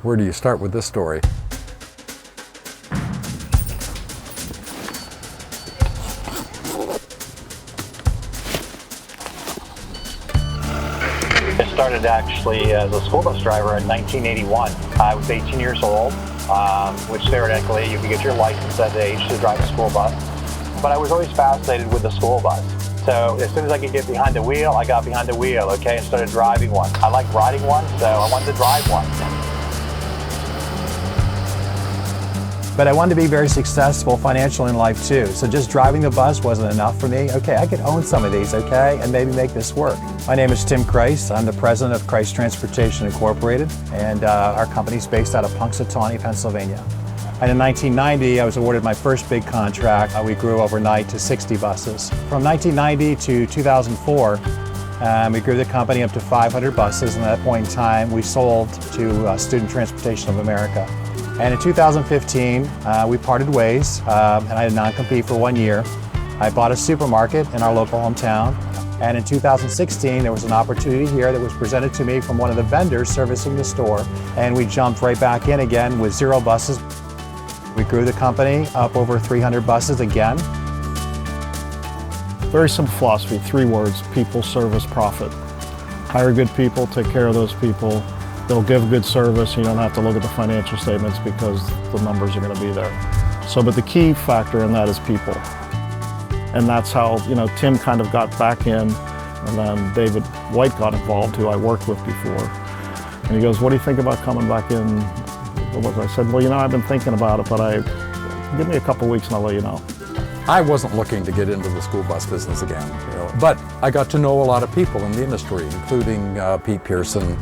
where do you start with this story? It started actually as a school bus driver in 1981. I was 18 years old, which theoretically you could get your license at age to drive a school bus. But I was always fascinated with the school bus. So as soon as I could get behind the wheel, I got behind the wheel, okay, and started driving one. I like riding one, so I wanted to drive one. But I wanted to be very successful financially in life too. So just driving the bus wasn't enough for me. Okay, I could own some of these, okay, and maybe make this work. My name is Tim Kreis. I'm the president of Kreis Transportation Incorporated, and our company's based out of Punxsutawney, Pennsylvania. And in 1990, I was awarded my first big contract. We grew overnight to 60 buses. From 1990 to 2004, we grew the company up to 500 buses, and at that point in time, we sold to Student Transportation of America. And in 2015, we parted ways, and I had a non-compete for 1 year. I bought a supermarket in our local hometown. And in 2016, there was an opportunity here that was presented to me from one of the vendors servicing the store. And we jumped right back in again with 0 buses. We grew the company up over 300 buses again. Very simple philosophy, 3 words: people, service, profit. Hire good people, take care of those people. They'll give good service. You don't have to look at the financial statements because the numbers are going to be there. So, but the key factor in that is people. And that's how, Tim kind of got back in, and then David White got involved, who I worked with before. And he goes, "What do you think about coming back in?" I said, "Well, I've been thinking about it, but give me a couple weeks and I'll let you know." I wasn't looking to get into the school bus business again, but I got to know a lot of people in the industry, including Pete Pearson.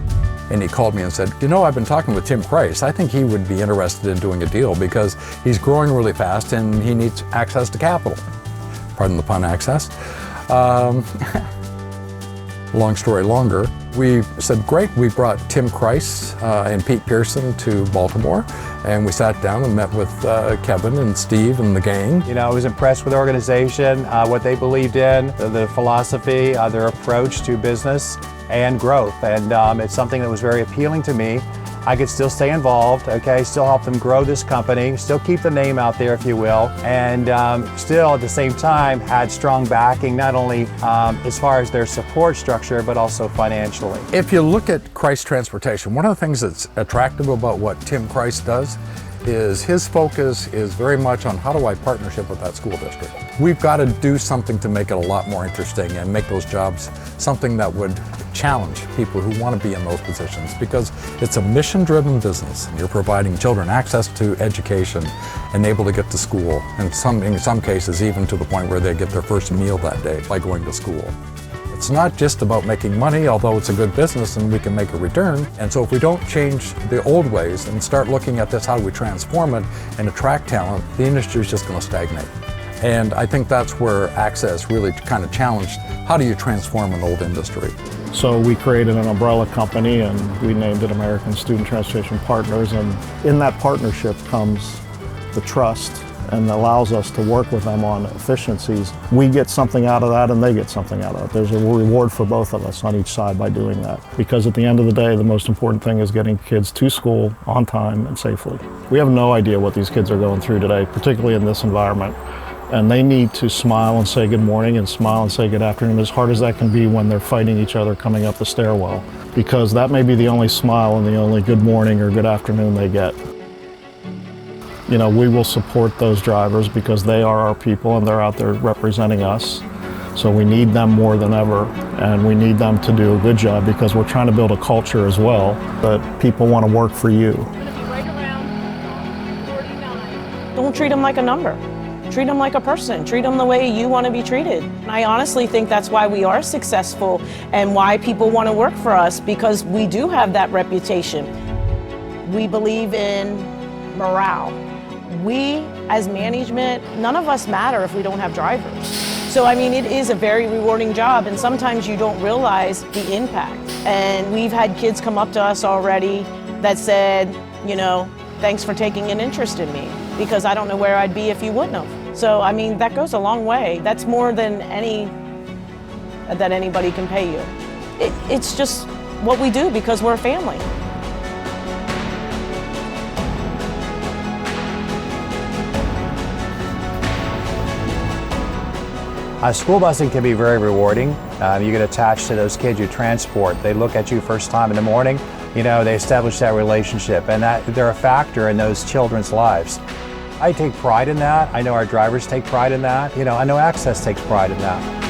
And he called me and said, "I've been talking with Tim Kreis. I think he would be interested in doing a deal because he's growing really fast and he needs access to capital." Pardon the pun, access. Long story longer. We said, great. We brought Tim Kreis and Pete Pearson to Baltimore, and we sat down and met with Kevin and Steve and the gang. I was impressed with the organization, what they believed in, the philosophy, their approach to business and growth. And it's something that was very appealing to me. I could still stay involved, okay, still help them grow this company, still keep the name out there, if you will, and still at the same time had strong backing, not only as far as their support structure, but also financially. If you look at Kreis Transportation, one of the things that's attractive about what Tim Kreis does is his focus is very much on how do I partnership with that school district. We've got to do something to make it a lot more interesting and make those jobs something that would challenge people who want to be in those positions, because it's a mission-driven business. You're providing children access to education and able to get to school, and in some cases even to the point where they get their first meal that day by going to school. It's not just about making money, although it's a good business and we can make a return. And so if we don't change the old ways and start looking at this, how do we transform it and attract talent, the industry is just going to stagnate. And I think that's where Access really kind of challenged, how do you transform an old industry? So we created an umbrella company and we named it American Student Transportation Partners. And in that partnership comes the trust, and allows us to work with them on efficiencies. We get something out of that and they get something out of it. There's a reward for both of us on each side by doing that. Because at the end of the day, the most important thing is getting kids to school on time and safely. We have no idea what these kids are going through today, particularly in this environment. And they need to smile and say good morning and smile and say good afternoon, as hard as that can be when they're fighting each other coming up the stairwell. Because that may be the only smile and the only good morning or good afternoon they get. We will support those drivers because they are our people and they're out there representing us. So we need them more than ever, and we need them to do a good job because we're trying to build a culture as well that people want to work for you. Right around 49. Don't treat them like a number. Treat them like a person. Treat them the way you want to be treated. And I honestly think that's why we are successful and why people want to work for us, because we do have that reputation. We believe in morale. We, as management, none of us matter if we don't have drivers. So, it is a very rewarding job, and sometimes you don't realize the impact. And we've had kids come up to us already that said, thanks for taking an interest in me, because I don't know where I'd be if you wouldn't have. So, that goes a long way. That's more than that anybody can pay you. It's just what we do because we're a family. School busing can be very rewarding. You get attached to those kids you transport. They look at you first time in the morning, they establish that relationship, and they're a factor in those children's lives. I take pride in that. I know our drivers take pride in that. I know Access takes pride in that.